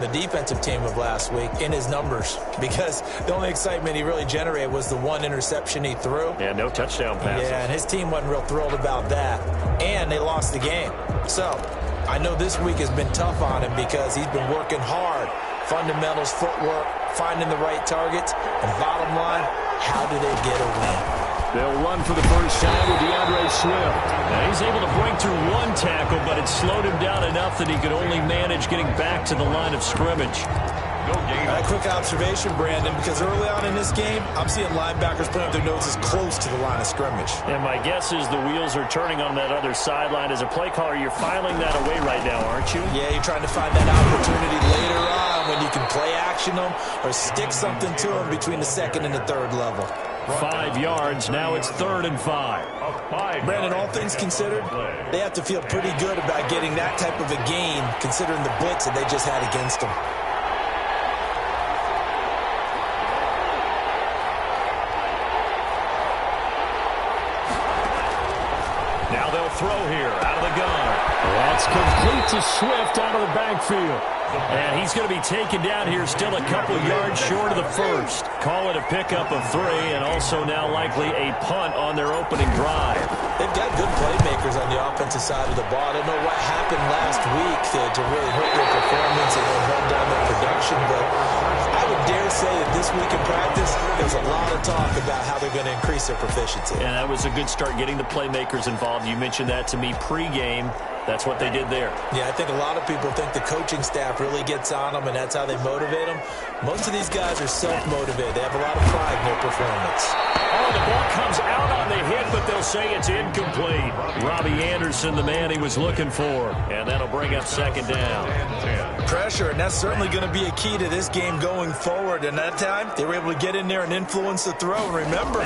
the defensive team of last week in his numbers, because the only excitement he really generated was the one interception he threw. Yeah, no touchdown passes. Yeah, and his team wasn't real thrilled about that. And they lost the game. So I know this week has been tough on him because he's been working hard. Fundamentals, footwork, finding the right targets. And bottom line, how do they get a win? They'll run for the first time with DeAndre Swift. Now he's able to break through one tackle, but it slowed him down enough that he could only manage getting back to the line of scrimmage. A quick observation, Brandon, because early on in this game, I'm seeing linebackers putting up their noses close to the line of scrimmage. And my guess is the wheels are turning on that other sideline. As a play caller, you're filing that away right now, aren't you? Yeah, you're trying to find that opportunity later on when you can play action them or stick something to them between the second and the third level. 5 yards. Now it's 3rd and 5. Brandon, all things considered, they have to feel pretty good about getting that type of a gain considering the blitz that they just had against them. Now they'll throw here out of the gun. That's complete to Swift out of the backfield. And he's going to be taken down here still a couple yards short of the first. Call it a pickup of 3 and also now likely a punt on their opening drive. They've got good playmakers on the offensive side of the ball. I don't know what happened last week to really hurt their performance and then hold down their production, but I would dare say that this week in practice, there's a lot of talk about how they're going to increase their proficiency. And that was a good start getting the playmakers involved. You mentioned that to me pregame. That's what they did there. Yeah, I think a lot of people think the coaching staff really gets on them, and that's how they motivate them. Most of these guys are self-motivated. They have a lot of pride in their performance. Oh, the ball comes out on the hit, but they'll say it's incomplete. Robbie Anderson, the man he was looking for. And that'll bring up 2nd down. Pressure, and that's certainly going to be a key to this game going forward. And that time, they were able to get in there and influence the throw. And remember,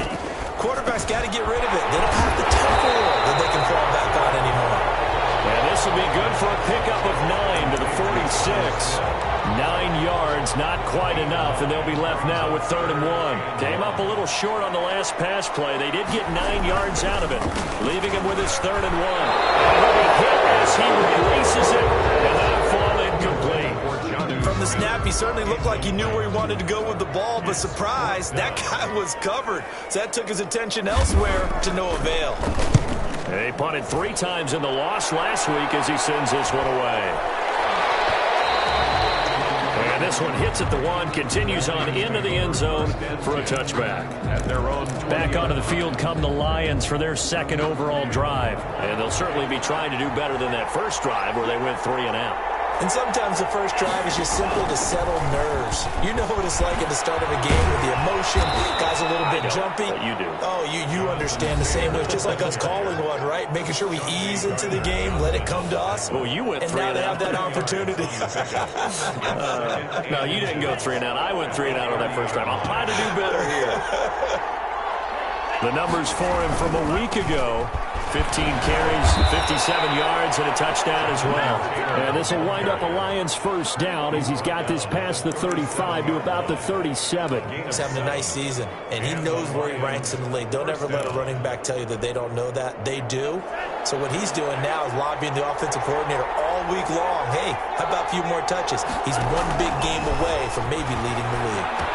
quarterbacks got to get rid of it. They don't have the tempo that they can fall back on anymore. And this will be good for a pickup of 9 to the 46. 9 yards, not quite enough, and they'll be left now with 3rd and 1. Came up a little short on the last pass play. They did get 9 yards out of it, leaving him with his 3rd and 1. And he'll be hit as he releases it, and that'll fall incomplete. From the snap, he certainly looked like he knew where he wanted to go with the ball, but surprise, that guy was covered. So that took his attention elsewhere to no avail. They punted 3 times in the loss last week as he sends this one away. And this one hits at the 1, continues on into the end zone for a touchback. Back onto the field come the Lions for their 2nd overall drive. And they'll certainly be trying to do better than that first drive where they went 3 and out. And sometimes the first drive is just simply to settle nerves. You know what it's like at the start of a game with the emotion. Guys a little bit jumpy. But you do. Oh, you understand the same way. It's just like us calling one, right? Making sure we ease into the game, let it come to us. Well, you went 3 and out. And now they have that opportunity. No, you didn't go 3 and out. I went 3 and out on that first drive. I'll try to do better here. The numbers for him from a week ago. 15 carries, 57 yards, and a touchdown as well. And this will wind up a Lions first down as he's got this past the 35 to about the 37. He's having a nice season, and he knows where he ranks in the league. Don't ever let a running back tell you that they don't know that. They do. So what he's doing now is lobbying the offensive coordinator all week long. Hey, how about a few more touches? He's one big game away from maybe leading the league.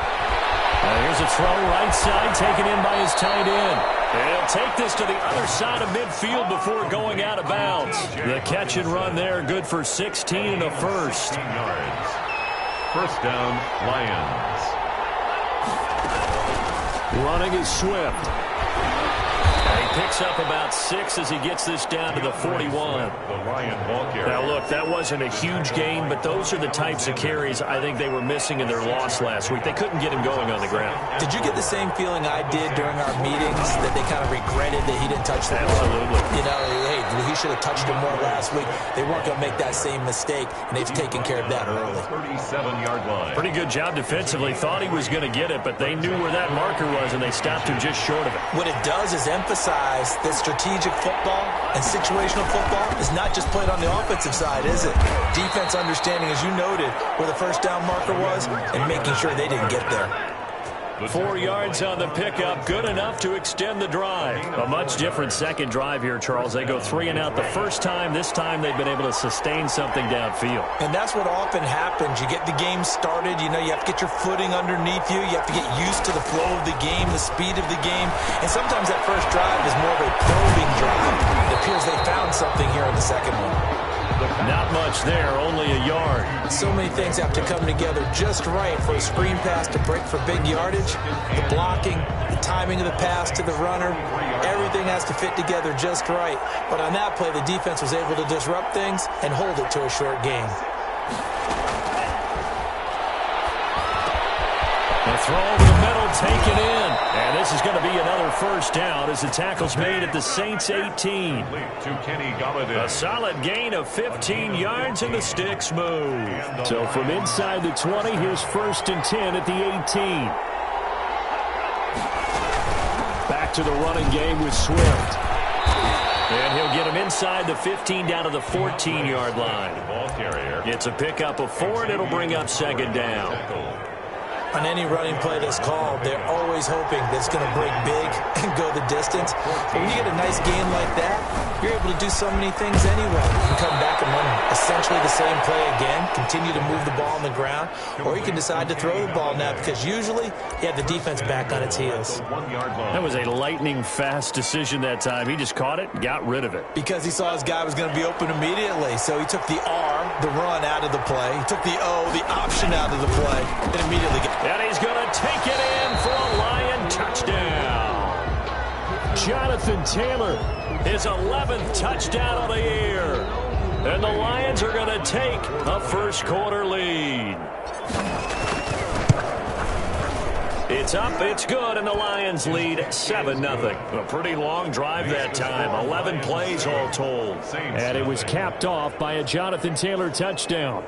Here's a throw right side taken in by his tight end. And he'll take this to the other side of midfield before going out of bounds. The catch and run there, good for 16 and a first. First down, Lions. Running is Swift. He picks up about 6 as he gets this down to the 41. Now, look, that wasn't a huge gain, but those are the types of carries I think they were missing in their loss last week. They couldn't get him going on the ground. Did you get the same feeling I did during our meetings, that they kind of regretted that he didn't touch the ball? Absolutely. You know, hey, he should have touched him more last week. They weren't going to make that same mistake, and they've taken care of that early. 37-yard line. Pretty good job defensively. Thought he was going to get it, but they knew where that marker was, and they stopped him just short of it. What it does is emphasize that strategic football and situational football is not just played on the offensive side, is it? Defense understanding, as you noted, where the first down marker was and making sure they didn't get there. 4 yards on the pickup, good enough to extend the drive. A much different second drive here, Charles. They go 3 and out the first time. This time they've been able to sustain something downfield. And that's what often happens. You get the game started. You know, you have to get your footing underneath you. You have to get used to the flow of the game, the speed of the game. And sometimes that first drive is more of a probing drive. It appears they found something here in the second one. Not much there, only a yard. So many things have to come together just right for a screen pass to break for big yardage. The blocking, the timing of the pass to the runner, everything has to fit together just right. But on that play, the defense was able to disrupt things and hold it to a short gain. The throw over the middle, taken in. And this is going to be another first down as the tackle's made at the Saints 18. To Kenny Golladay. A solid gain of 15 yards and the sticks move. So from inside the 20, here's 1st and 10 at the 18. Back to the running game with Swift. And he'll get him inside the 15 down to the 14-yard line. Ball carrier. It's a pickup of 4, and it'll bring up 2nd down. On any running play that's called, they're always hoping that it's going to break big and go the distance. But when you get a nice gain like that, you're able to do so many things anyway. You can come back and run essentially the same play again, continue to move the ball on the ground, or you can decide to throw the ball now because usually you have the defense back on its heels. That was a lightning-fast decision that time. He just caught it and got rid of it. Because he saw his guy was going to be open immediately, so he took the R, the run, out of the play. He took the O, the option, out of the play, and immediately And he's going to take it in for a Lion touchdown. Jonathan Taylor, his 11th touchdown of the year. And the Lions are going to take a first-quarter lead. It's up, it's good, and the Lions lead 7-0. A pretty long drive that time, 11 plays all told. And it was capped off by a Jonathan Taylor touchdown.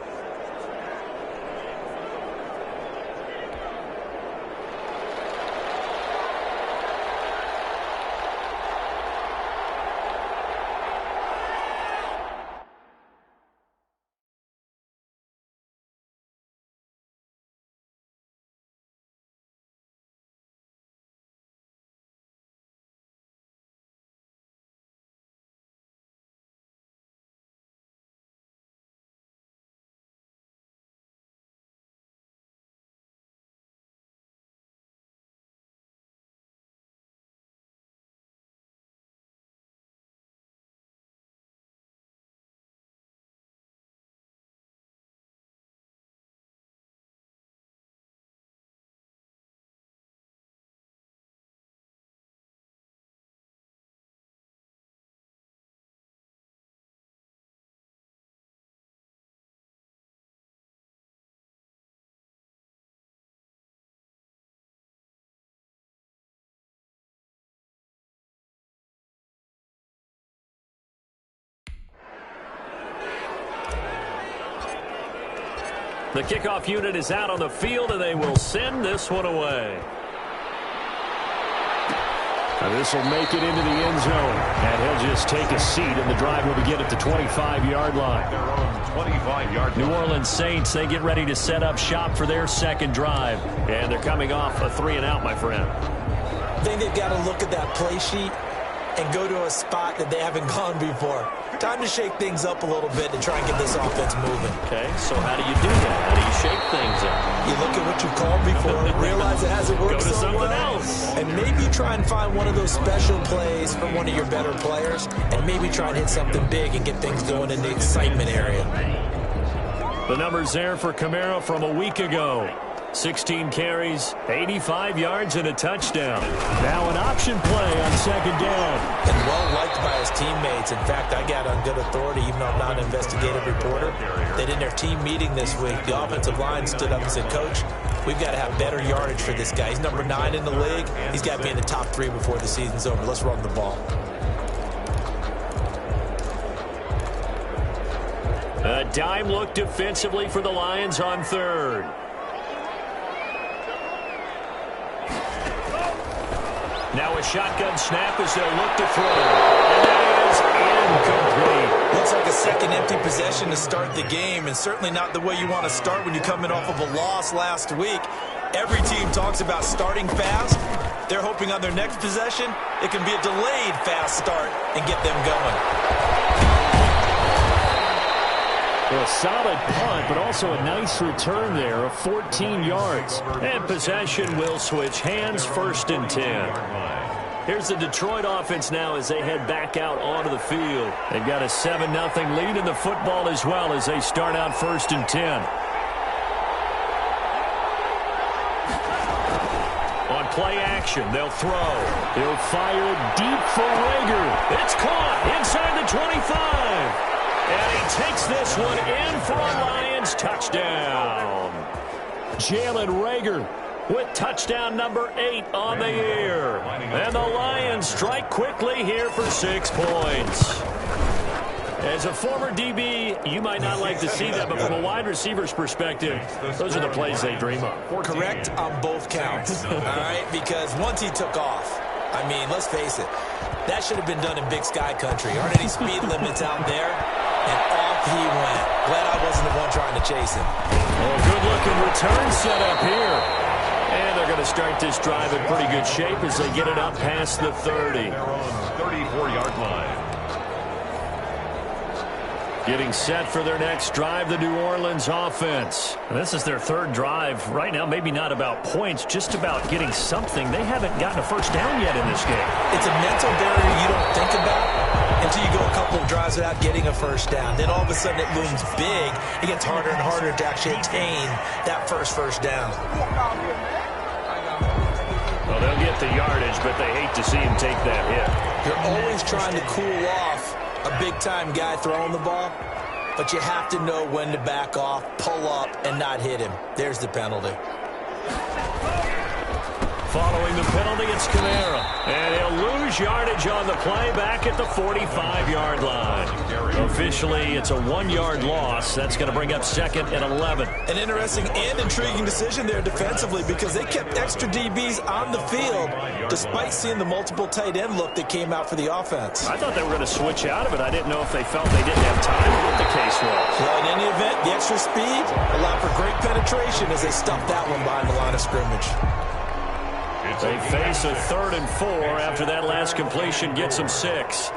The kickoff unit is out on the field, and they will send this one away. And this will make it into the end zone. And he'll just take a seat, and the drive will begin at the 25-yard line. Their own 25-yard New Orleans Saints, they get ready to set up shop for their second drive. And they're coming off a 3-and-out, my friend. I think they've got to look at that play sheet and go to a spot that they haven't gone before. Time to shake things up a little bit to try and get this offense moving. Okay, so how do you do that? How do you shake things up? You look at what you called before, realize it hasn't worked Go to so something well, else. and maybe try and find one of those special plays from one of your better players, and maybe try and hit something big and get things going in the excitement area. The numbers there for Kamara from a week ago. 16 carries, 85 yards, and a touchdown. Now an option play on second down. And well-liked by his teammates. In fact, I got on good authority, even though I'm not an investigative reporter, that in their team meeting this week, the offensive line stood up and said, Coach, we've got to have better yardage for this guy. He's number 9 in the league. He's got to be in the top 3 before the season's over. Let's run the ball. A dime look defensively for the Lions on third. Now a shotgun snap as they'll look to throw. And that is incomplete. Looks like a second empty possession to start the game, and certainly not the way you want to start when you're coming off of a loss last week. Every team talks about starting fast. They're hoping on their next possession, it can be a delayed fast start and get them going. A solid punt, but also a nice return there of 14 yards. And possession will switch hands, 1st and 10. Here's the Detroit offense now as they head back out onto the field. They've got a 7-0 lead in the football as well as they start out 1st and 10. On play action, they'll throw. He'll fire deep for Reagor. It's caught inside the 25. And he takes this one in for a Lions touchdown. Jalen Reagor with touchdown number 8 on the year. And the Lions strike quickly here for 6 points. As a former DB, you might not like to see that, but from a wide receiver's perspective, those are the plays they dream of. Correct on both counts, all right? Because once he took off, I mean, let's face it, that should have been done in Big Sky country. Aren't any speed limits out there? And off he went. Glad I wasn't the one trying to chase him. Oh, good-looking return set up here. And they're going to start this drive in pretty good shape as they get it up past the 30. 34-yard line. Getting set for their next drive, the New Orleans offense. And this is their 3rd drive. Right now, maybe not about points, just about getting something. They haven't gotten a first down yet in this game. It's a mental barrier you don't think about until you go a couple of drives without getting a first down. Then all of a sudden it looms big. It gets harder and harder to actually attain that first down. Well, they'll get the yardage, but they hate to see him take that hit. You're always trying to cool off a big-time guy throwing the ball, but you have to know when to back off, pull up, and not hit him. There's the penalty. Following the penalty, it's Kamara. And he'll lose yardage on the play back at the 45-yard line. Officially, it's a 1-yard loss. That's going to bring up 2nd and 11. An interesting and intriguing decision there defensively because they kept extra DBs on the field despite seeing the multiple tight end look that came out for the offense. I thought they were going to switch out of it. I didn't know if they felt they didn't have time or what the case was. Well, in any event, the extra speed allowed for great penetration as they stuffed that one behind the line of scrimmage. They face a 3rd and 4 after that last completion gets them 6.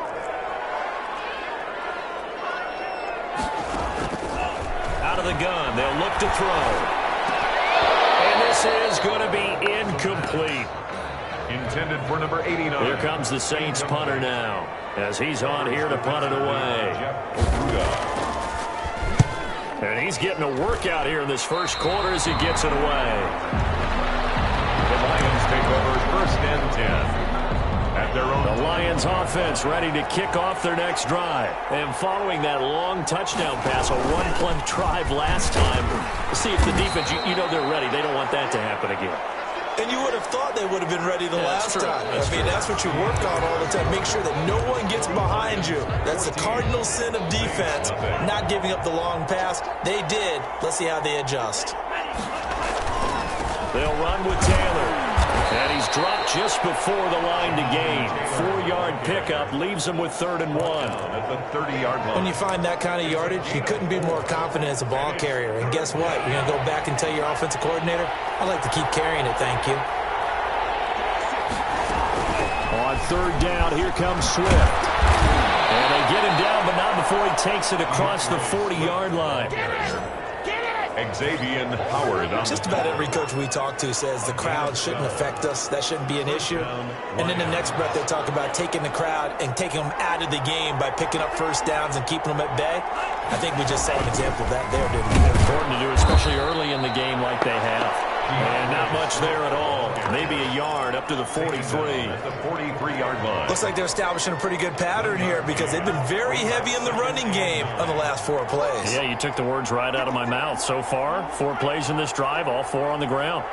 Out of the gun, they'll look to throw. And this is going to be incomplete. Intended for number 89. Here comes the Saints punter now as he's on here to punt it away. And he's getting a workout here in this first quarter as he gets it away. The Lions take over 1st and 10 at their own. The Lions offense ready to kick off their next drive. And following that long touchdown pass, a 1-play drive last time, see if the defense, you know they're ready. They don't want that to happen again. And you would have thought they would have been ready the last time. That's what you work on all the time. Make sure that no one gets behind you. That's the cardinal sin of defense, not giving up the long pass. They did. Let's see how they adjust. They'll run with Taylor. And he's dropped just before the line to gain. 4-yard pickup leaves him with 3rd and 1. At the 30-yard line. When you find that kind of yardage, you couldn't be more confident as a ball carrier. And guess what? You're going to go back and tell your offensive coordinator, I'd like to keep carrying it, thank you. On 3rd down, here comes Swift. And they get him down, but not before he takes it across the 40-yard line. Xavier Howard. Just about every coach we talk to says the crowd shouldn't affect us. That shouldn't be an issue. And in the next breath, they talk about taking the crowd and taking them out of the game by picking up first downs and keeping them at bay. I think we just saw an example of that there, didn't we? Important to do, especially early in the game like they have. And not much there at all. Maybe a yard up to the 43. At the 43-yard line. Looks like they're establishing a pretty good pattern here because they've been very heavy in the running game on the last 4 plays. Yeah, you took the words right out of my mouth. So far, 4 plays in this drive, all 4 on the ground.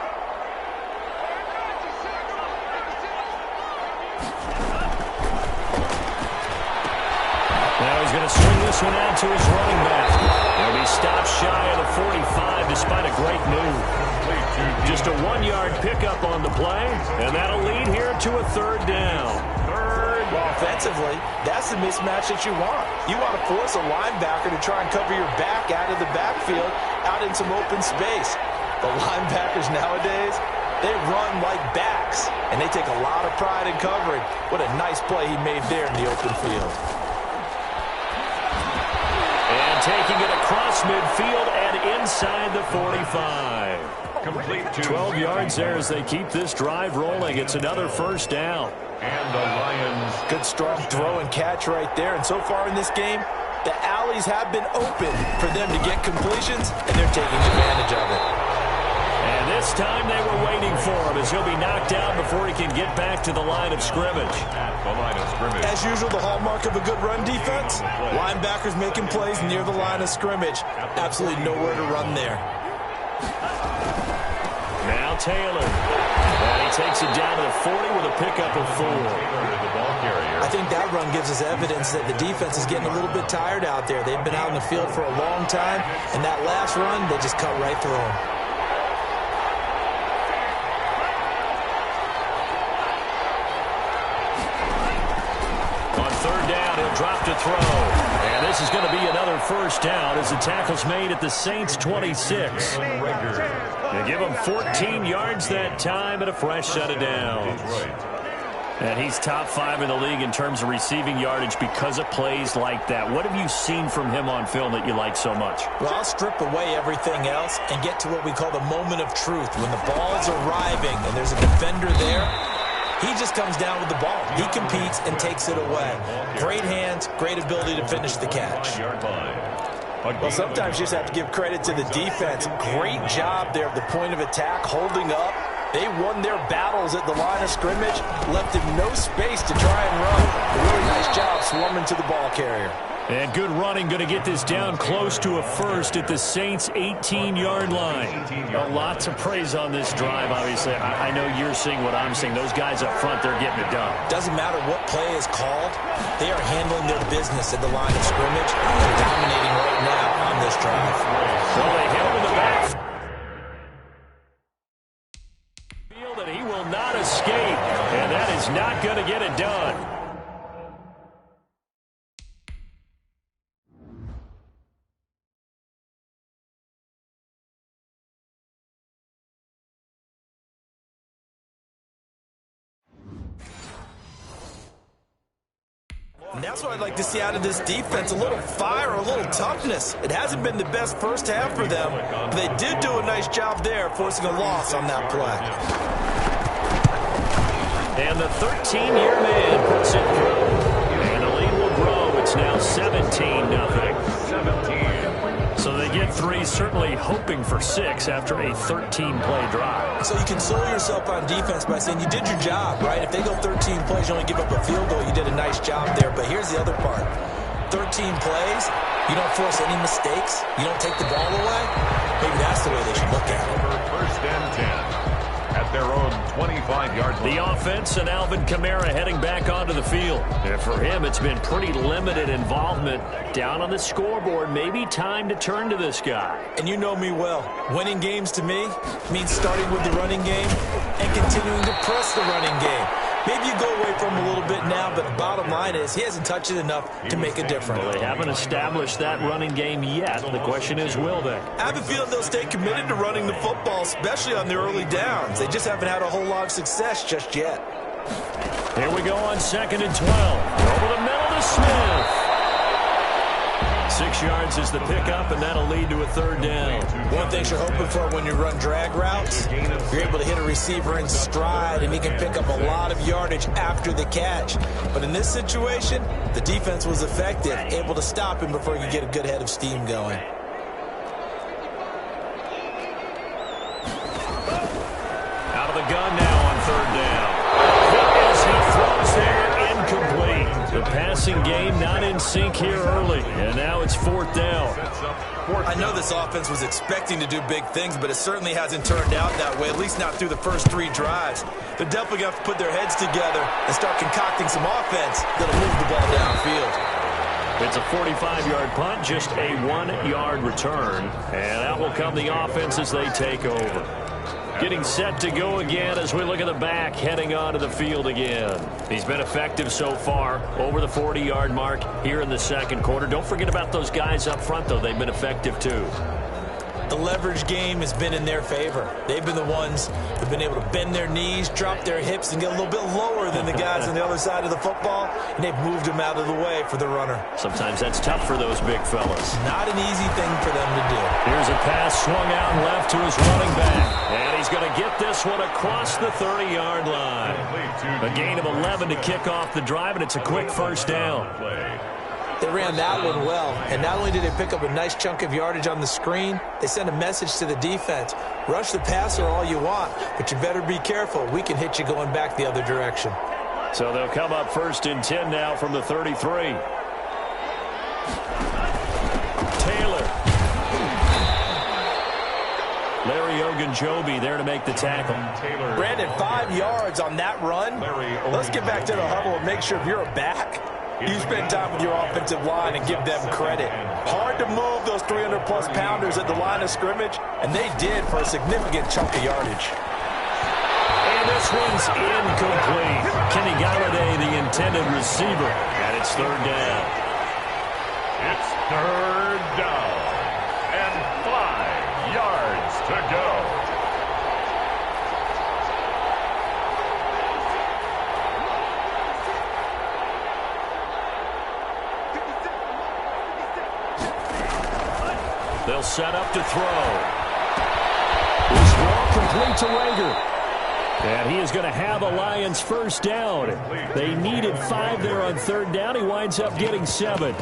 Now he's going to swing this one out to his running back. And he stops shy of the 45 despite a great move. Just a 1-yard pickup on the play, and that'll lead here to a 3rd down. Well, offensively, that's the mismatch that you want. You want to force a linebacker to try and cover your back out of the backfield, out in some open space. The linebackers nowadays, they run like backs, and they take a lot of pride in covering. What a nice play he made there in the open field. And taking it across midfield and inside the 45. Complete to 12 yards there as they keep this drive rolling. It's another first down. And the Lions. Good strong throw and catch right there. And so far in this game, the alleys have been open for them to get completions, and they're taking advantage of it. And this time they were waiting for him as he'll be knocked down before he can get back to the line of scrimmage. At the line of scrimmage. As usual, the hallmark of a good run defense, linebackers making plays near the line of scrimmage. Absolutely nowhere to run there. Now Taylor. And he takes it down to the 40 with a pickup of 4. I think that run gives us evidence that the defense is getting a little bit tired out there. They've been out in the field for a long time, and that last run, they just cut right through them. On third down, he'll drop to throw. And this is going to be another first down as the tackle's made at the Saints' 26. They give him 14 yards that time and a fresh set of downs. And he's top 5 in the league in terms of receiving yardage because of plays like that. What have you seen from him on film that you like so much? Well, I'll strip away everything else and get to what we call the moment of truth. When the ball's arriving and there's a defender there, he just comes down with the ball. He competes and takes it away. Great hands, great ability to finish the catch. Well, sometimes you just have to give credit to the defense. Great job there at the point of attack, holding up. They won their battles at the line of scrimmage, left him no space to try and run. A really nice job swarming to the ball carrier. And good running, going to get this down close to a first at the Saints' 18-yard line. A lot to praise on this drive, obviously. I know you're seeing what I'm seeing. Those guys up front, they're getting it done. Doesn't matter what play is called. They are handling their business at the line of scrimmage. They're dominating right now on this drive. Well, they held in the back. Feel that he will not escape, and that is not going to get it done. And that's what I'd like to see out of this defense, a little fire, a little toughness. It hasn't been the best first half for them, but they did do a nice job there, forcing a loss on that play. And the 13-year man puts it through. And the lead will grow. It's now 17-0. 17. So they get 3, certainly hoping for 6 after a 13-play drive. So you console yourself on defense by saying you did your job, right? If they go 13 plays, you only give up a field goal, you did a nice job there. But here's the other part. 13 plays, you don't force any mistakes, you don't take the ball away. Maybe that's the way they should look at it. First and 10. At their own 25-yard line. The offense and Alvin Kamara heading back onto the field. And for him, it's been pretty limited involvement down on the scoreboard. Maybe time to turn to this guy. And you know me well. Winning games to me means starting with the running game and continuing to press the running game. Maybe you go away from him a little bit now, but the bottom line is he hasn't touched it enough to make a difference. Well, they haven't established that running game yet. The question is, will they? I have a feeling they'll stay committed to running the football, especially on the early downs. They just haven't had a whole lot of success just yet. Here we go on 2nd and 12. Over the middle to Smith. 6 yards is the pickup, and that'll lead to a 3rd down. One thing you're hoping for when you run drag routes, you're able to hit a receiver in stride, and he can pick up a lot of yardage after the catch. But in this situation, the defense was effective, able to stop him before he could get a good head of steam going. Out of the gun now on 3rd down. As he throws there, incomplete. The passing game not in sync here early, and now it's 4th down. I know this offense was expecting to do big things, but it certainly hasn't turned out that way, at least not through the first 3 drives. They're definitely going to have to put their heads together and start concocting some offense that'll move the ball downfield. It's a 45-yard punt, just a 1-yard return, and that will come the offense as they take over. Getting set to go again as we look at the back, heading onto the field again. He's been effective so far, over the 40-yard mark here in the 2nd quarter. Don't forget about those guys up front, though. They've been effective, too. The leverage game has been in their favor. They've been the ones who've been able to bend their knees, drop their hips, and get a little bit lower than the guys on the other side of the football, and they've moved them out of the way for the runner. Sometimes that's tough for those big fellas. Not an easy thing for them to do. Here's a pass swung out and left to his running back. And he's going to get this one across the 30-yard line. A gain of 11 to kick off the drive, and it's a quick first down. They ran that one well, and not only did they pick up a nice chunk of yardage on the screen, they sent a message to the defense. Rush the passer all you want, but you better be careful. We can hit you going back the other direction. So they'll come up 1st and 10 now from the 33. Taylor. Larry Ogunjobi there to make the tackle. Brandon, 5 yards on that run. Let's get back to the huddle and make sure if you're a back, you spend time with your offensive line and give them credit. Hard to move those 300-plus pounders at the line of scrimmage, and they did for a significant chunk of yardage. And this one's incomplete. Kenny Galladay, the intended receiver, and it's 3rd down. It's 3rd down and 5 yards to go. They'll set up to throw. This ball complete to Rager. And he is going to have a Lions 1st down. They needed 5 there on 3rd down. He winds up getting 7.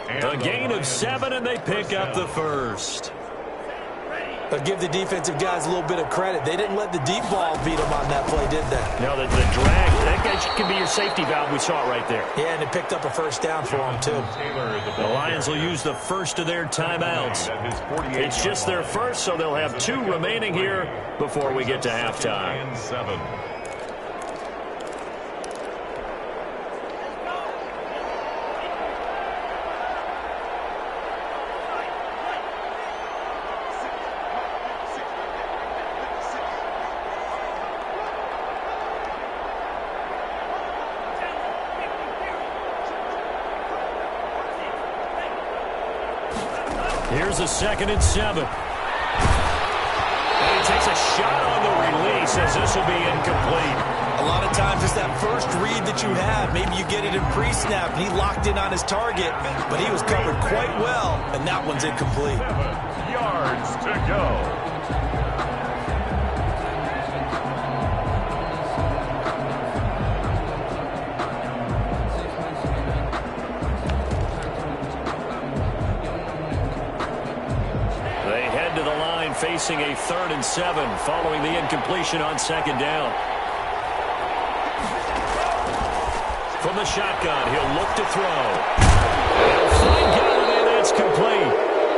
A gain of 7, and they pick up the 1st. But give the defensive guys a little bit of credit. They didn't let the deep ball beat them on that play, did they? No, the drag, that can be your safety valve. We saw it right there. Yeah, and it picked up a 1st down for them, too. The Lions will use the first of their timeouts. It's just their first, so they'll have 2 remaining here before we get to halftime. Here's a 2nd and 7. And he takes a shot on the release as this will be incomplete. A lot of times it's that first read that you have. Maybe you get it in pre-snap, and he locked in on his target, but he was covered quite well, and that one's incomplete. 7 yards to go. Facing a 3rd and 7 following the incompletion on 2nd down. From the shotgun, he'll look to throw. He'll find Galladay, that's complete.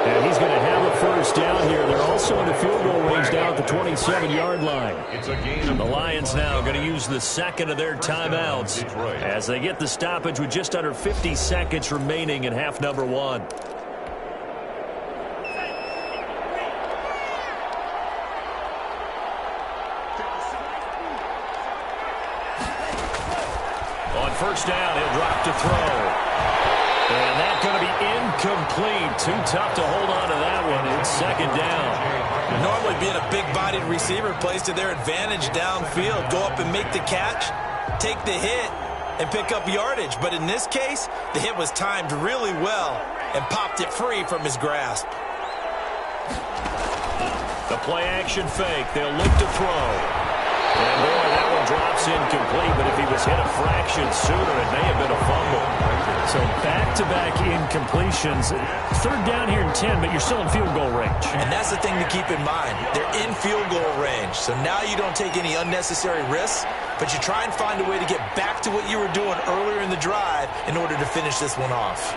And he's going to have a 1st down here. They're also in the field goal range down at the 27-yard line. The Lions now going to use the 2nd of their timeouts as they get the stoppage with just under 50 seconds remaining in half number 1. On 1st down, he'll drop to throw. And that's going to be incomplete. Too tough to hold on to that one. It's 2nd down. Normally being a big-bodied receiver plays to their advantage downfield. Go up and make the catch, take the hit, and pick up yardage. But in this case, the hit was timed really well and popped it free from his grasp. The play-action fake. They'll look to throw. And boy, that one drops incomplete, but if he was hit a fraction sooner, it may have been a fumble. So back-to-back incompletions. 3rd down here in 10, but you're still in field goal range. And that's the thing to keep in mind. They're in field goal range, so now you don't take any unnecessary risks, but you try and find a way to get back to what you were doing earlier in the drive in order to finish this one off.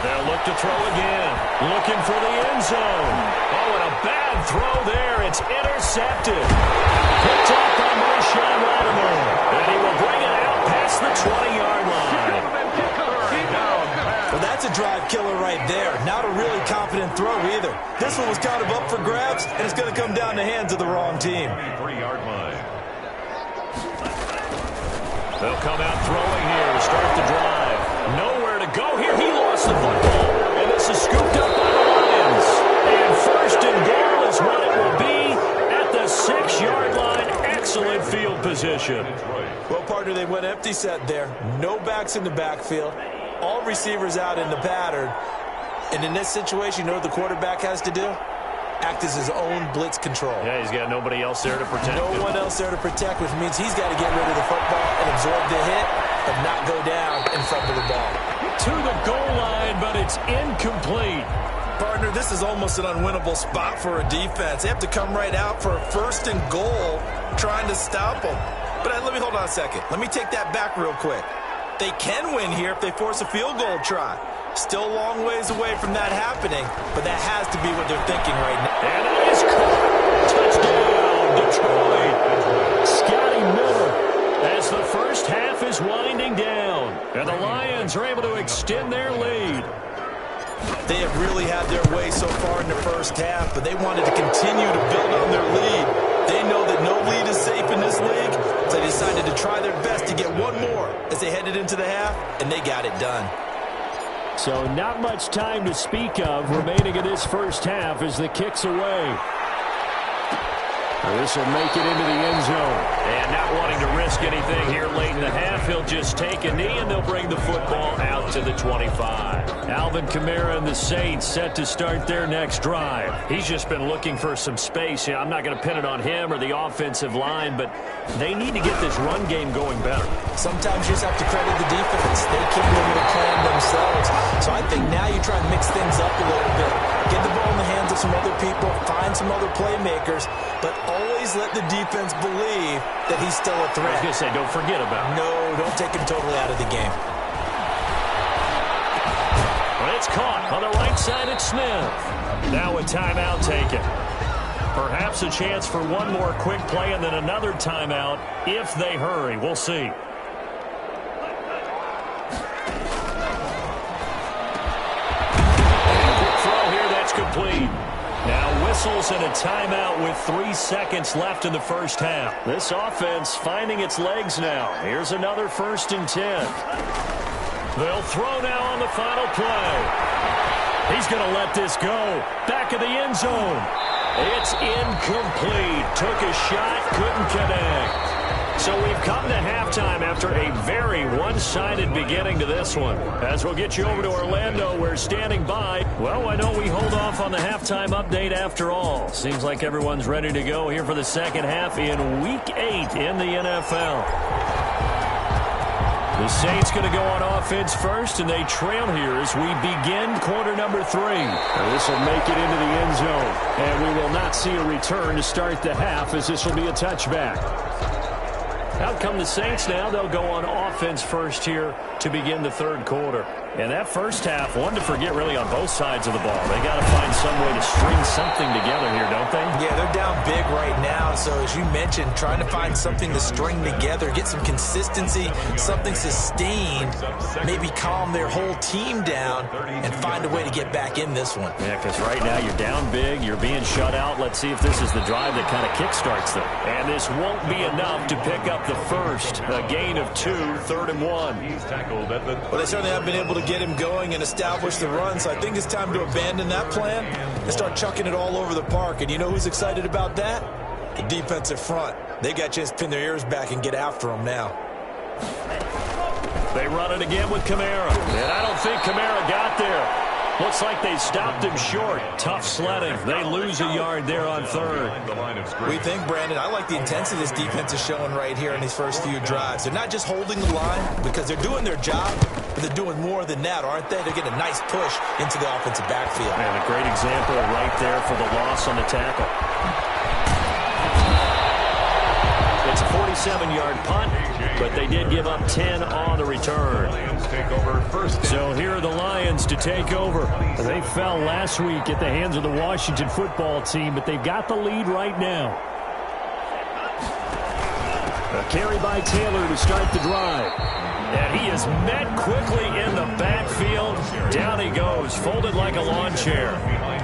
They'll look to throw again. Looking for the end zone. Oh, and a bad throw there. It's intercepted. Picked up by Marshawn Lattimore. And he will bring it out past the 20-yard line. Well, that's a drive killer right there. Not a really confident throw either. This one was kind of up for grabs, and it's going to come down the hands of the wrong team. 3-yard line. They'll come out throwing here to start the drive. Nowhere to go here. He lost the football. And this is scooped up by the Lions. And first and goal is what it will be at the 6-yard line. Excellent field position. Well, partner, they went empty set there. No backs in the backfield. All receivers out in the pattern. And in this situation, you know what the quarterback has to do? Act as his own blitz control. Yeah, he's got nobody else there to protect him. No one else there to protect, which means he's got to get rid of the football and absorb the hit and not go down in front of the ball. To the goal line, but it's incomplete. Partner, this is almost an unwinnable spot for a defense. They have to come right out for a first and goal trying to stop them. But let me hold on a second. Let me take that back real quick. They can win here if they force a field goal try. Still a long ways away from that happening, but that has to be what they're thinking right now. And it is caught. Touchdown, Detroit. Scotty Miller as the first half is winding down. And the Lions are able to extend their lead. They have really had their way so far in the first half, but they wanted to continue to build on their lead. They know that no lead is safe in this league, so they decided to try their best to get one more as they headed into the half, and they got it done. So not much time to speak of remaining in this first half as the kick's away. This will make it into the end zone. And not wanting to risk anything here late in the half, he'll just take a knee and they'll bring the football out to the 25. Alvin Kamara and the Saints set to start their next drive. He's just been looking for some space. Yeah, I'm not going to pin it on him or the offensive line, but they need to get this run game going better. Sometimes you just have to credit the defense. They came in with a plan themselves. So I think now you try to mix things up a little bit. Get the ball in the hands of some other people, find some other playmakers, but always let the defense believe that he's still a threat. I was going to say, don't forget about him. No, don't take him totally out of the game. Well, it's caught on the right side at Smith. Now a timeout taken. Perhaps a chance for one more quick play and then another timeout if they hurry. We'll see. Complete. Now whistles and a timeout with 3 seconds left in the first half. This offense finding its legs now. Here's another 1st and 10. They'll throw now on the final play. He's going to let this go. Back of the end zone. It's incomplete. Took a shot, couldn't connect. So we've come to halftime after a very one-sided beginning to this one. As we'll get you over to Orlando, we're standing by. Well, why don't we hold off on the halftime update after all? Seems like everyone's ready to go here for the second half in Week 8 in the NFL. The Saints going to go on offense first, and they trail here as we begin quarter number 3. This will make it into the end zone, and we will not see a return to start the half as this will be a touchback. Out come the Saints now. They'll go on offense first here to begin the third quarter. And that first half, one to forget really on both sides of the ball. They got to find some way to string something together here, don't they? Yeah, they're down big right now. So as you mentioned, trying to find something to string together, get some consistency, something sustained, maybe calm their whole team down and find a way to get back in this one. Yeah, because right now you're down big, you're being shut out. Let's see if this is the drive that kind of kickstarts them. And this won't be enough to pick up the first. A gain of 2, 3rd and 1. He's tackled at the... Well, they certainly have been able to get him going and establish the run, so I think it's time to abandon that plan and start chucking it all over the park. And you know who's excited about that? The defensive front. They got a chance to pin their ears back and get after him now. They run it again with Kamara. And I don't think Kamara got there. Looks like they stopped him short. Tough sledding. They lose a yard there on 3rd. We think, Brandon, I like the intensity this defense is showing right here in these first few drives. They're not just holding the line because they're doing their job, but they're doing more than that, aren't they? They're getting a nice push into the offensive backfield. And a great example right there for the loss on the tackle. It's a 47-yard punt, but they did give up 10 on the return. Take over first. So here are the Lions to take over. They fell last week at the hands of the Washington football team, but they've got the lead right now. A carry by Taylor to start the drive. And he is met quickly in the backfield. Down he goes, folded like a lawn chair.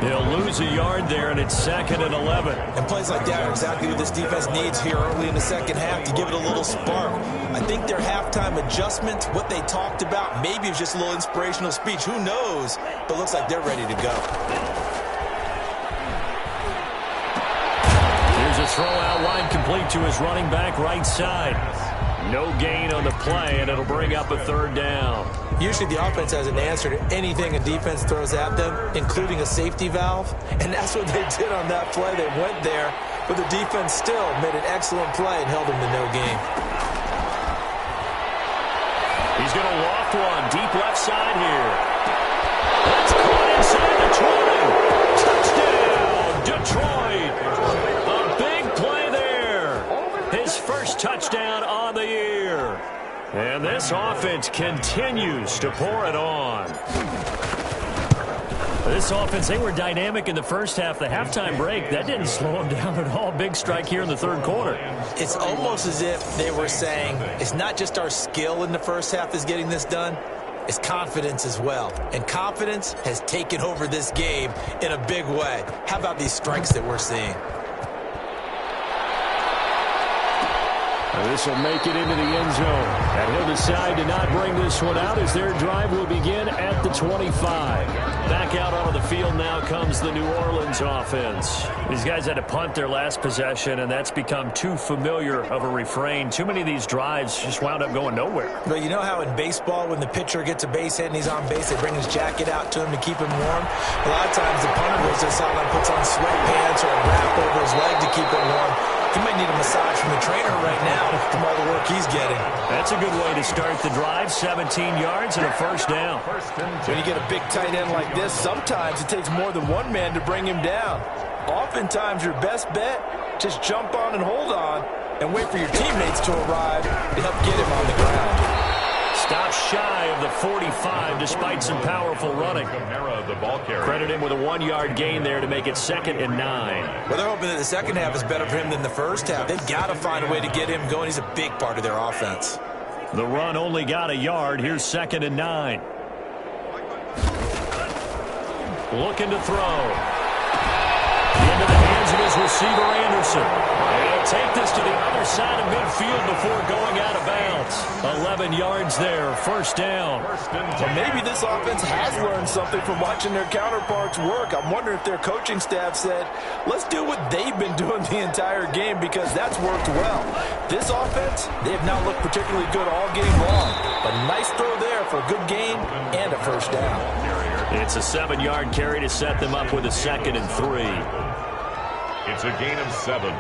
They'll lose a yard there, and it's 2nd and 11. And plays like that are exactly what this defense needs here early in the second half to give it a little spark. I think their halftime adjustments, what they talked about, maybe it was just a little inspirational speech. Who knows? But looks like they're ready to go. Here's a throw out wide, complete to his running back right side. No gain on the play, and it'll bring up a 3rd down. Usually the offense has an answer to anything a defense throws at them, including a safety valve. And that's what they did on that play. They went there, but the defense still made an excellent play and held them to no gain. He's going to loft one deep left side here. That's caught inside the 20. Touchdown, Detroit. A big play there. His first touchdown on the year. And this offense continues to pour it on. This offense, they were dynamic in the first half. The halftime break, that didn't slow them down at all. Big strike here in the 3rd quarter. It's almost as if they were saying, it's not just our skill in the first half that's getting this done, it's confidence as well. And confidence has taken over this game in a big way. How about these strikes that we're seeing? This will make it into the end zone. And he'll decide to not bring this one out as their drive will begin at the 25. Back out onto the field now comes the New Orleans offense. These guys had to punt their last possession, and that's become too familiar of a refrain. Too many of these drives just wound up going nowhere. But you know how in baseball, when the pitcher gets a base hit and he's on base, they bring his jacket out to him to keep him warm? A lot of times the punter goes to the sideline, puts on sweatpants or a wrap over his leg to keep him warm. He might need a massage from the trainer right now from all the work he's getting. That's a good way to start the drive. 17 yards and a 1st down. When you get a big tight end like this, sometimes it takes more than one man to bring him down. Oftentimes, your best bet, just jump on and hold on and wait for your teammates to arrive to help get him on the ground. Stops shy of the 45 despite some powerful running. Credit him with a 1-yard gain there to make it 2nd and 9. Well, they're hoping that the second half is better for him than the first half. They've got to find a way to get him going. He's a big part of their offense. The run only got a yard. Here's 2nd and 9. Looking to throw. Into the hands of his receiver, Anderson. And he'll take this to the other side of midfield before going out of bounds. 11 yards there, 1st down. Well, maybe this offense has learned something from watching their counterparts work. I'm wondering if their coaching staff said, let's do what they've been doing the entire game because that's worked well. This offense, they have not looked particularly good all game long. But nice throw there for a good gain and a 1st down. It's a 7-yard carry to set them up with a 2nd and 3. It's a gain of 7.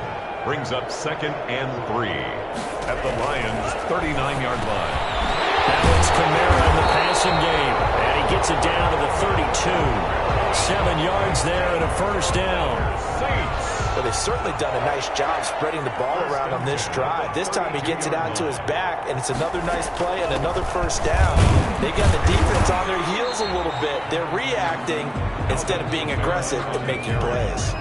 Brings up 2nd and 3 at the Lions' 39-yard line. Alex Kamara in the passing game, and he gets it down to the 32. 7 yards there and a 1st down. Well, they've certainly done a nice job spreading the ball around on this drive. This time he gets it out to his back, and it's another nice play and another 1st down. They got the defense on their heels a little bit. They're reacting instead of being aggressive and making plays.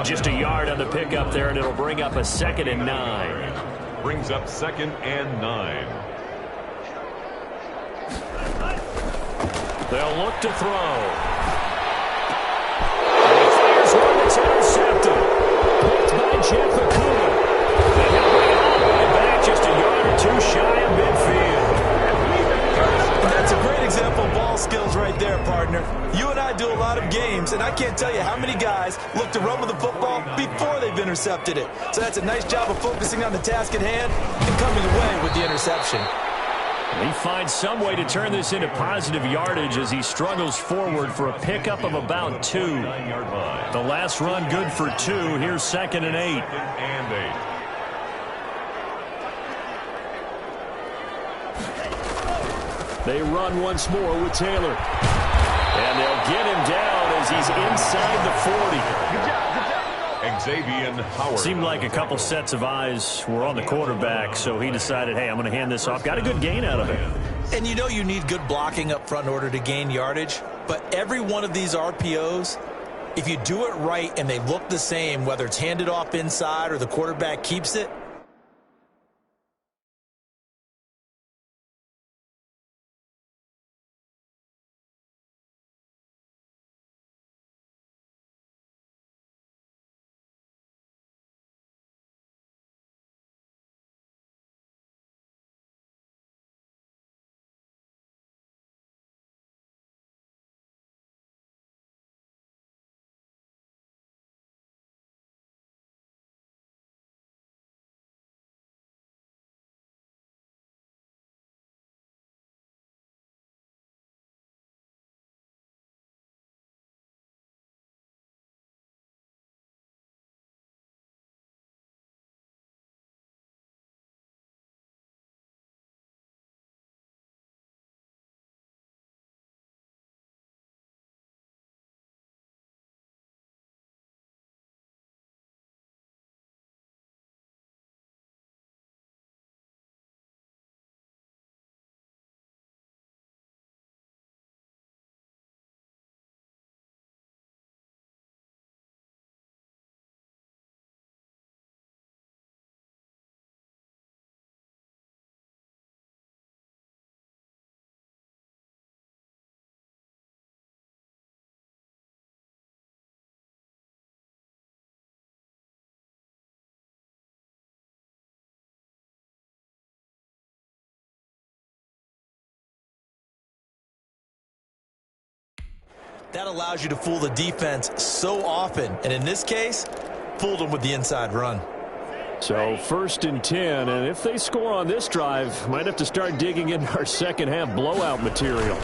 Just a yard on the pickup there, and it'll bring up a 2nd and 9. Brings up 2nd and 9. They'll look to throw. And he fires one that's intercepted. Picked by Jeff Okudah. And he'll bring it all the way back, just a yard or 2 shy of midfield. That's a great example of ball skills right there, partner. You and I do a lot of games, and I can't tell you how many guys look to run with the football before they've intercepted it. So that's a nice job of focusing on the task at hand and coming away with the interception. He finds some way to turn this into positive yardage as he struggles forward for a pickup of about 2. The last run good for 2. Here's 2nd and 8. They run once more with Taylor. And they'll get him down as he's inside the 40. Xavier Howard. Seemed like a couple sets of eyes were on the quarterback, so he decided, hey, I'm going to hand this off. Got a good gain out of it. And you know you need good blocking up front in order to gain yardage, but every one of these RPOs, if you do it right and they look the same, whether it's handed off inside or the quarterback keeps it, That allows you to fool the defense so often. And in this case, fooled them with the inside run. So 1st and 10, and if they score on this drive, might have to start digging into our second half blowout material.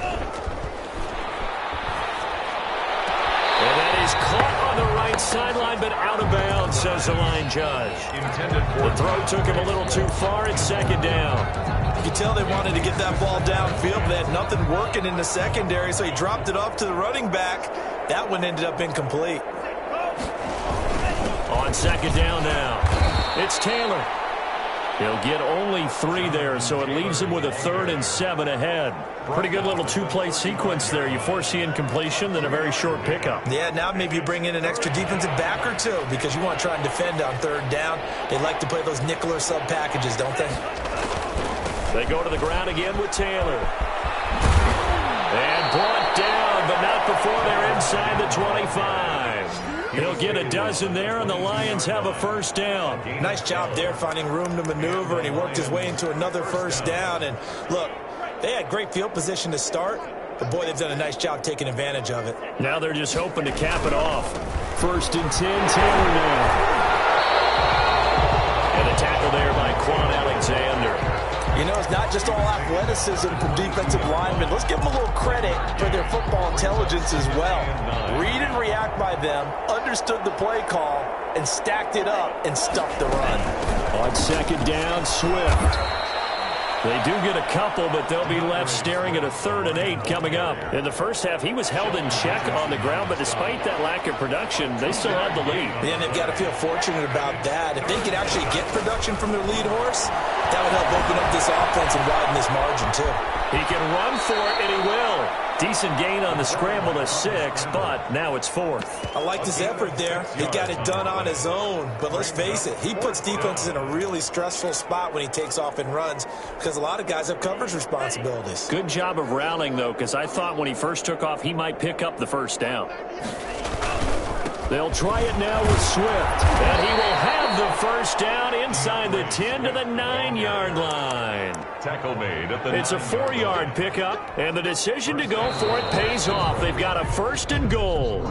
And that is caught on the right sideline, but out of bounds, says the line judge. The throw took him a little too far. It's 2nd down. You could tell they wanted to get that ball downfield, but they had nothing working in the secondary, so he dropped it off to the running back. That one ended up incomplete. On 2nd down now, it's Taylor. He'll get only 3 there, so it leaves him with a 3rd and 7 ahead. Pretty good little 2-play sequence there. You force the incompletion, then a very short pickup. Yeah, now maybe you bring in an extra defensive back or 2 because you want to try and defend on 3rd down. They like to play those nickel or sub packages, don't they? They go to the ground again with Taylor. And brought down, but not before they're inside the 25. He'll get a dozen there, and the Lions have a 1st down. Nice job there finding room to maneuver, and he worked his way into another 1st down. And look, they had great field position to start, but boy, they've done a nice job taking advantage of it. Now they're just hoping to cap it off. 1st and 10, Taylor now. And a tackle there by Quan Alexander. You know, it's not just all athleticism from defensive linemen. Let's give them a little credit for their football intelligence as well. Read and react by them, understood the play call, and stacked it up and stuffed the run. On 2nd down, Swift. They do get a couple, but they'll be left staring at a 3rd and 8 coming up. In the first half, he was held in check on the ground, but despite that lack of production, they still had the lead. And they've got to feel fortunate about that. If they could actually get production from their lead horse, that would help open up this offense and widen this margin, too. He can run for it, and he will. Decent gain on the scramble to 6, but now it's 4th. I liked his effort there. He got it done on his own. But let's face it, he puts defenses in a really stressful spot when he takes off and runs because a lot of guys have coverage responsibilities. Good job of rallying, though, because I thought when he first took off, he might pick up the 1st down. They'll try it now with Swift. And he will have the 1st down inside the 10 to the 9-yard line. Tackle made at the It's a 4-yard pickup, and the decision to go for it pays off. They've got a 1st and goal.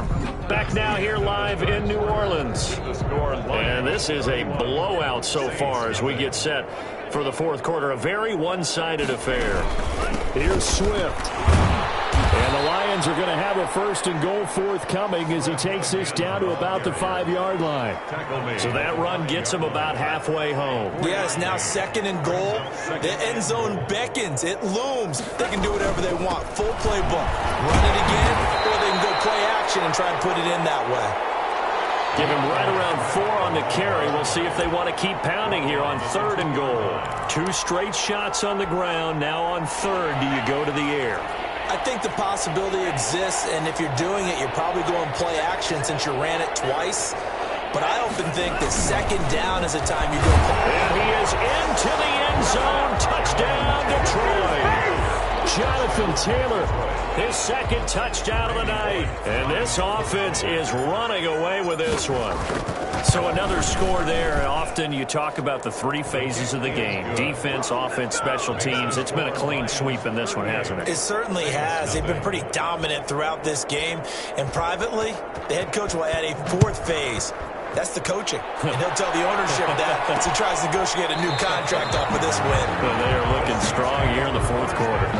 Back now here live in New Orleans. And this is a blowout so far as we get set for the 4th quarter. A very one-sided affair. Here's Swift. And the Lions are going to have a 1st and goal forthcoming as he takes this down to about the 5-yard line. So that run gets him about halfway home. Yeah, it's now 2nd and goal. The end zone beckons. It looms. They can do whatever they want. Full playbook. Run it again, or they can go play action and try and put it in that way. Give him right around 4 on the carry. We'll see if they want to keep pounding here on 3rd and goal. 2 straight shots on the ground. Now on 3rd, do you go to the air? I think the possibility exists, and if you're doing it, you're probably going play action since you ran it twice. But I often think that 2nd down is the time you go play. And he is into the end zone. Touchdown, Detroit. Jonathan Taylor, his 2nd touchdown of the night. And this offense is running away with this one. So another score there. Often you talk about the 3 phases of the game. Defense, offense, special teams. It's been a clean sweep in this one, hasn't it? It certainly has. They've been pretty dominant throughout this game. And privately, the head coach will add a 4th phase. That's the coaching. And he'll tell the ownership that as he tries to negotiate a new contract off of this win. Well, they are looking strong here in the 4th quarter.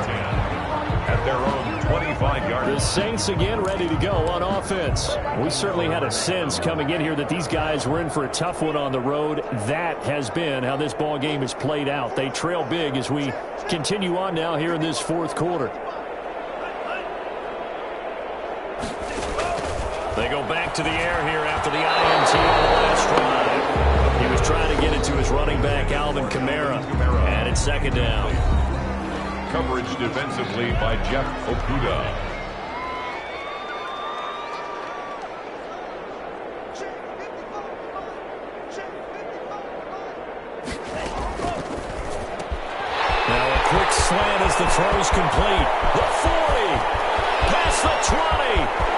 At their own 25-yard. The Saints again ready to go on offense. We certainly had a sense coming in here that these guys were in for a tough one on the road. That has been how this ball game has played out. They trail big as we continue on now here in this 4th quarter. They go back to the air here after the INT on the last drive. He was trying to get it to his running back, Alvin Kamara, and it's 2nd down. Coverage defensively by Jeff Okudah. Now a quick slant as the throw's complete. The 40, past the 20.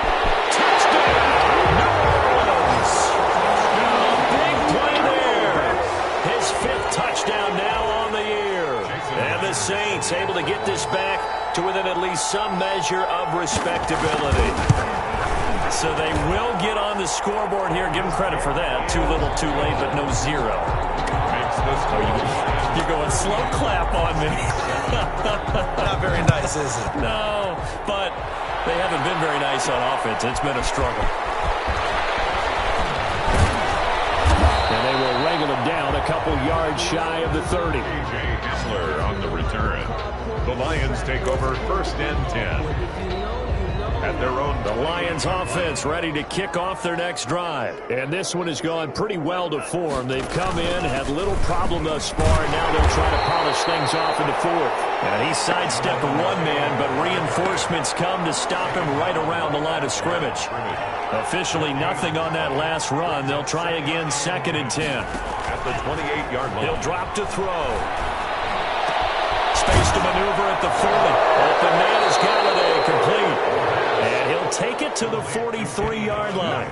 Touchdown, New Orleans. A big play there. His 5th touchdown now on the year. And the Saints able to get this back to within at least some measure of respectability. So they will get on the scoreboard here. Give them credit for that. Too little, too late, but no zero. You're going slow clap on me. Not very nice, is it? No, but they haven't been very nice on offense. It's been a struggle. And they will wrangle him down a couple yards shy of the 30. A.J. Hamler on the return. The Lions take over 1st and 10. At their own. The Lions offense ready to kick off their next drive. And this one has gone pretty well to form. They've come in, had little problem thus far, and now they'll try to polish things off in the 4th. And he sidestepped one man, but reinforcements come to stop him right around the line of scrimmage. Officially nothing on that last run. They'll try again 2nd and 10. At the 28-yard line. He'll drop to throw. Space to maneuver at the 40. Open man is Galladay, complete. And he'll take it to the 43-yard line.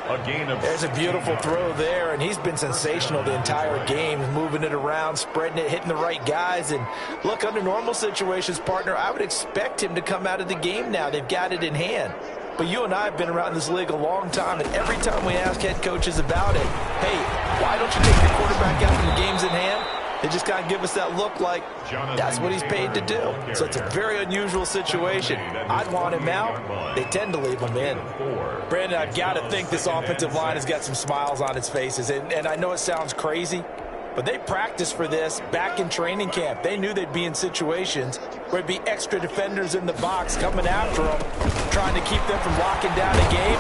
A gain of. There's a beautiful throw there, and he's been sensational the entire game, moving it around, spreading it, hitting the right guys. And look, under normal situations, partner, I would expect him to come out of the game now. They've got it in hand. But you and I have been around this league a long time, and every time we ask head coaches about it, hey, why don't you take your quarterback out when the game's in hand? They just kind of give us that look like that's what he's paid to do. So it's a very unusual situation. I'd want him out. They tend to leave him in. Brandon, I've got to think this offensive line has got some smiles on its faces. And I know it sounds crazy, but they practiced for this back in training camp. They knew they'd be in situations where it'd be extra defenders in the box coming after them, trying to keep them from locking down a game.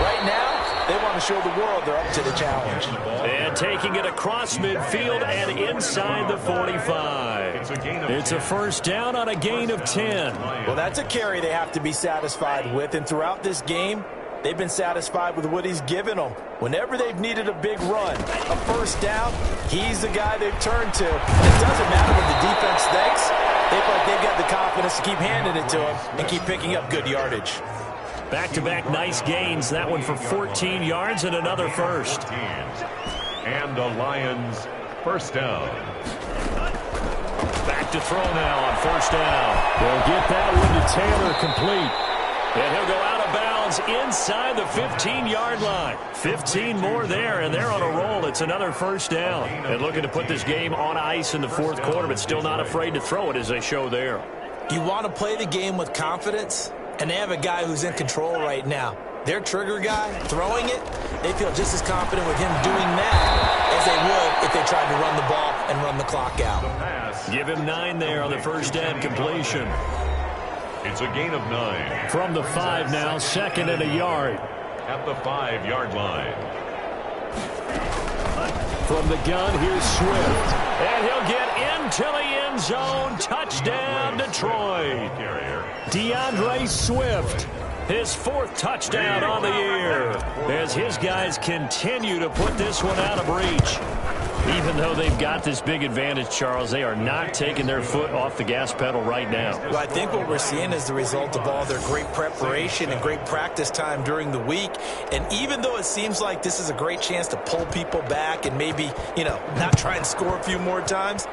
Right now, they want to show the world they're up to the challenge. And taking it across midfield and inside the 45. It's a first down on a gain of 10. Well, that's a carry they have to be satisfied with. And throughout this game, they've been satisfied with what he's given them. Whenever they've needed a big run, a first down, he's the guy they've turned to. And it doesn't matter what the defense thinks. They feel like they've got the confidence to keep handing it to him and keep picking up good yardage. Back-to-back nice gains. That one for 14 yards and another first. And the Lions first down. Back to throw now on first down. They'll get that one to Taylor, complete. And he'll go out of bounds inside the 15-yard line. 15 more there, and they're on a roll. It's another first down. And looking to put this game on ice in the 4th quarter, but still not afraid to throw it as they show there. You want to play the game with confidence? And they have a guy who's in control right now. Their trigger guy, throwing it, they feel just as confident with him doing that as they would if they tried to run the ball and run the clock out. Give him 9 there on the first down completion. It's a gain of 9. From the 5 now, 2nd and a yard. At the 5-yard line. From the gun, here's Swift. And he'll get into the end zone. Touchdown, Detroit. DeAndre Swift, his 4th touchdown on the year, as his guys continue to put this one out of reach. Even though they've got this big advantage, Charles, they are not taking their foot off the gas pedal right now. Well, I think what we're seeing is the result of all their great preparation and great practice time during the week. And even though it seems like this is a great chance to pull people back and maybe, not try and score a few more times,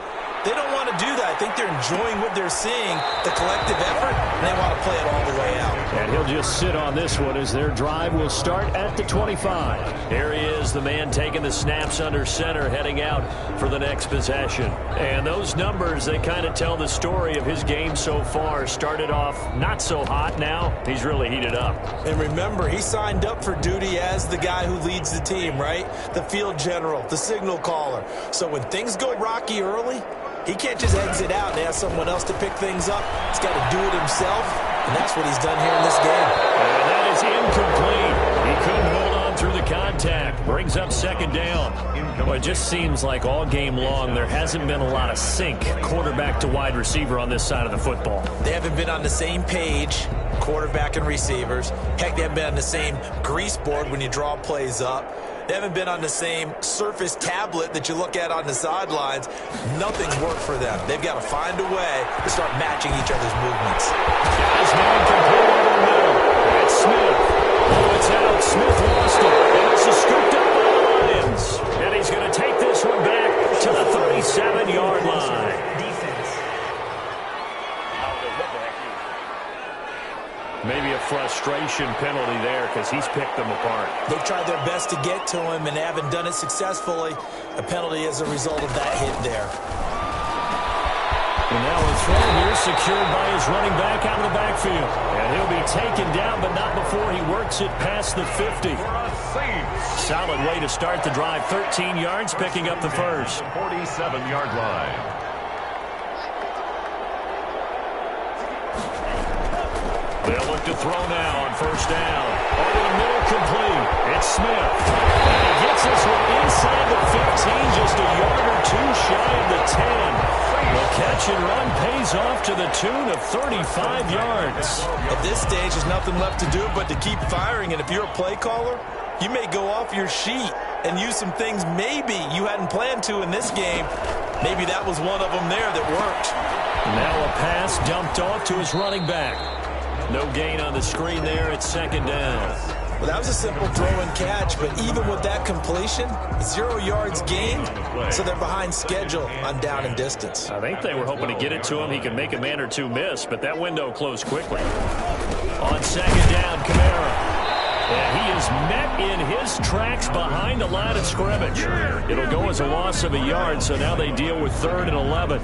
they don't want to do that. I think they're enjoying what they're seeing, the collective effort, and they want to play it all the way out. And he'll just sit on this one as their drive will start at the 25. Here he is, the man taking the snaps under center, heading out for the next possession. And those numbers, they kind of tell the story of his game so far. Started off not so hot. Now he's really heated up. And remember, he signed up for duty as the guy who leads the team, right? The field general, the signal caller. So when things go rocky early, he can't just exit out and ask someone else to pick things up. He's got to do it himself, and that's what he's done here in this game. And that is incomplete. He couldn't hold on through the contact. Brings up 2nd down. Well, it just seems like all game long there hasn't been a lot of sync quarterback to wide receiver on this side of the football. They haven't been on the same page, quarterback and receivers. Heck, they haven't been on the same grease board when you draw plays up. They haven't been on the same Surface tablet that you look at on the sidelines. Nothing's worked for them. They've got to find a way to start matching each other's movements. Guys, man, complete over the middle. It's Smith. Oh, it's out. Smith lost it. And this is scooped up by the Lions. And he's going to take this one back to the 37-yard line. frustration penalty there because he's picked them apart. They've tried their best to get to him and haven't done it successfully. A penalty as a result of that hit there. And now a throw here secured by his running back out of the backfield. And he'll be taken down, but not before he works it past the 50. Solid way to start the drive. 13 yards, picking up the first. 47-yard line. They'll look to throw now on first down. Over the middle, complete. It's Smith. And he gets this one inside the 15, just a yard or two shy of the 10. The catch and run pays off to the tune of 35 yards. At this stage, there's nothing left to do but to keep firing. And if you're a play caller, you may go off your sheet and use some things maybe you hadn't planned to in this game. Maybe that was one of them there that worked. Now a pass dumped off to his running back. No gain on the screen there at second down. Well, that was a simple throw and catch, but even with that completion, 0 yards gained, so they're behind schedule on down and distance. I think they were hoping to get it to him. He could make a man or two miss, but that window closed quickly. On second down, Kamara. And he is met in his tracks behind the line of scrimmage. It'll go as a loss of a yard, so now they deal with 3rd and 11.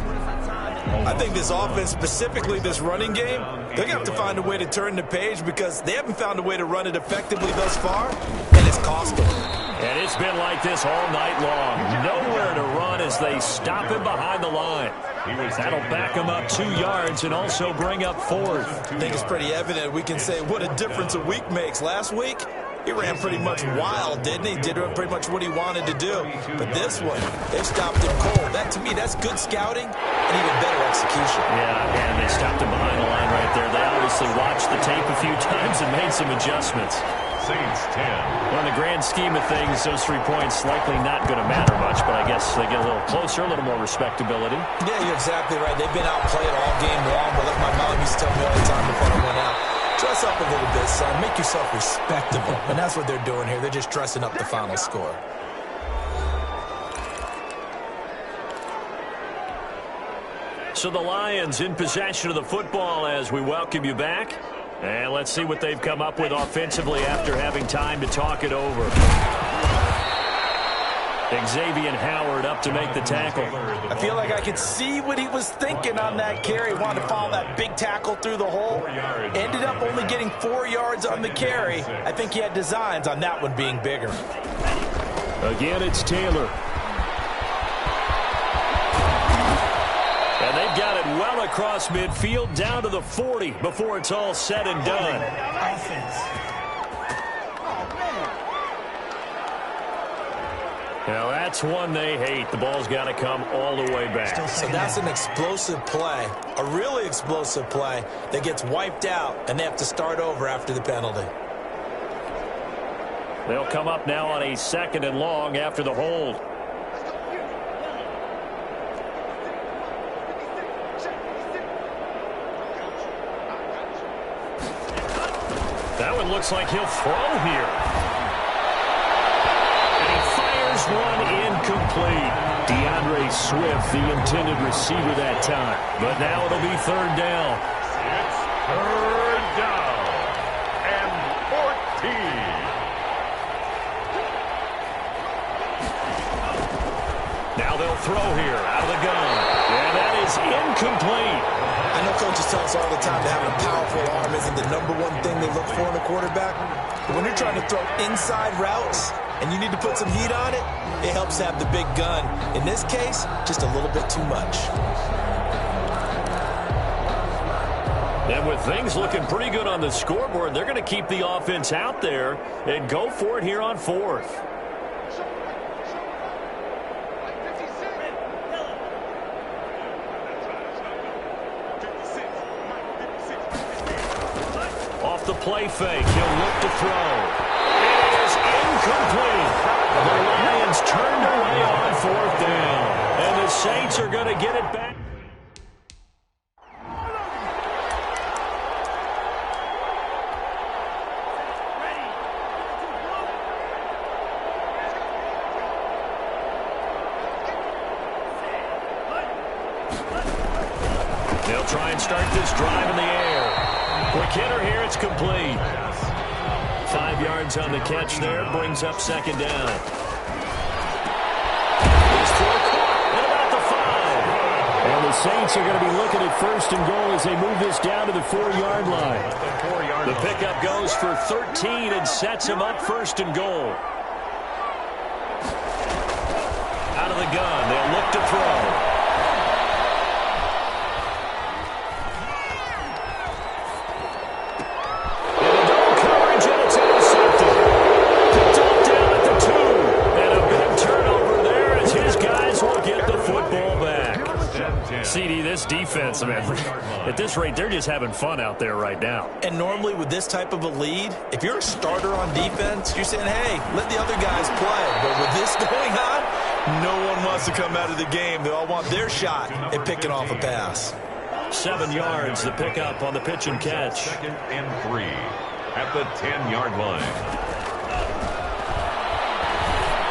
I think this offense, specifically this running game, they're going to have to find a way to turn the page because they haven't found a way to run it effectively thus far, and it's cost them. And it's been like this all night long. Nowhere to run as they stop him behind the line. That'll back him up 2 yards and also bring up 4th. I think it's pretty evident. We can say what a difference a week makes. Last week, he ran pretty much wild, didn't he? Did pretty much what he wanted to do. But this one, they've stopped him cold. That, to me, that's good scouting and even better execution. Yeah, and they stopped him behind the line right there. They obviously watched the tape a few times and made some adjustments. Saints 10. Well, in the grand scheme of things, those 3 points likely not going to matter much, but I guess they get a little closer, a little more respectability. Yeah, you're exactly right. They've been outplayed all game long, but like my mom used to tell me all the time before I went out, dress up a little bit, son. Make yourself respectable. And that's what they're doing here. They're just dressing up the final score. So the Lions in possession of the football as we welcome you back. And let's see what they've come up with offensively after having time to talk it over. Xavier Howard up to make the tackle. I feel like I could see what he was thinking on that carry. Wanted to follow that big tackle through the hole. Ended up only getting 4 yards on the carry. I think he had designs on that one being bigger. Again, it's Taylor. And they've got it well across midfield down to the 40 before it's all said and done. Now that's one they hate. The ball's got to come all the way back. So that's an explosive play, a really explosive play that gets wiped out, and they have to start over after the penalty. They'll come up now on a 2nd and long after the hold. That one looks like he'll throw here. One incomplete. DeAndre Swift, the intended receiver that time. But now it'll be 3rd down. It's 3rd down and 14. Now they'll throw here out of the gun. And that is incomplete. I know coaches tell us all the time that having a powerful arm isn't the #1 thing they look for in a quarterback. But when you're trying to throw inside routes and you need to put some heat on it, it helps have the big gun. In this case, just a little bit too much. And with things looking pretty good on the scoreboard, they're going to keep the offense out there and go for it here on 4th. Off the play fake, he'll look to throw. It is incomplete. The Lions turned away on 4th down. And the Saints are going to get it back. They'll try and start this drive in the air. Quick hitter here. It's complete. 5 yards on the catch there. Brings up second down. He's through at about the 5. And the Saints are going to be looking at first and goal as they move this down to the 4-yard line. The pickup goes for 13 and sets him up first and goal. Out of the gun. They'll look to throw. CD, this defense, man, at this rate, they're just having fun out there right now. And normally with this type of a lead, if you're a starter on defense, you're saying, hey, let the other guys play. But with this going on, no one wants to come out of the game. They all want their shot at picking off a pass. 7 yards, the pickup on the pitch and catch. Second and 3 at the 10-yard line.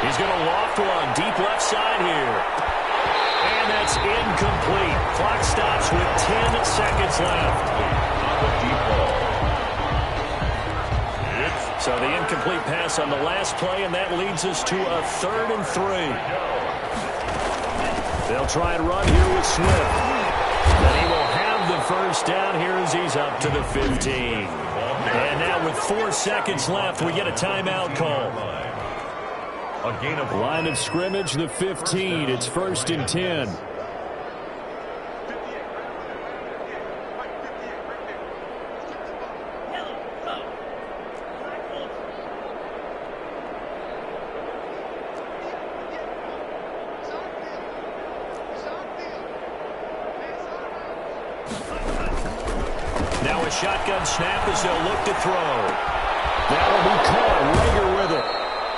He's going to loft one deep left side here. And that's incomplete. Clock stops with 10 seconds left. On the deep ball. So the incomplete pass on the last play, and that leads us to a 3rd and 3. They'll try and run here with Swift. And he will have the first down here as he's up to the 15. And now with 4 seconds left, we get a timeout call. A gain of line of scrimmage, the 15. It's 1st and 10. Now a shotgun snap as they'll look to throw. That'll be caught. Rager with it.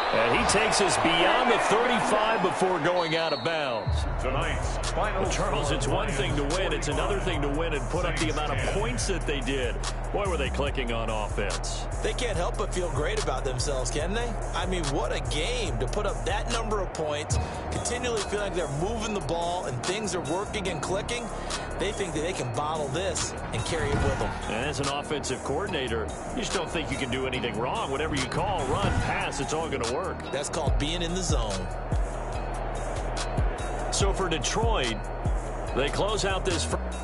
And he takes us beyond the 35 before going out of bounds. Tonight's final. Well, Charles, it's one thing to win. It's another thing to win and put up the amount of points that they did. Boy, were they clicking on offense. They can't help but feel great about themselves, can they? I mean, what a game to put up that number of points, continually feel like they're moving the ball and things are working and clicking. They think that they can bottle this and carry it with them. And as an offensive coordinator, you just don't think you can do anything wrong. Whatever you call, run, pass, it's all going to work. That's called being in the zone. So for Detroit, they close out this first.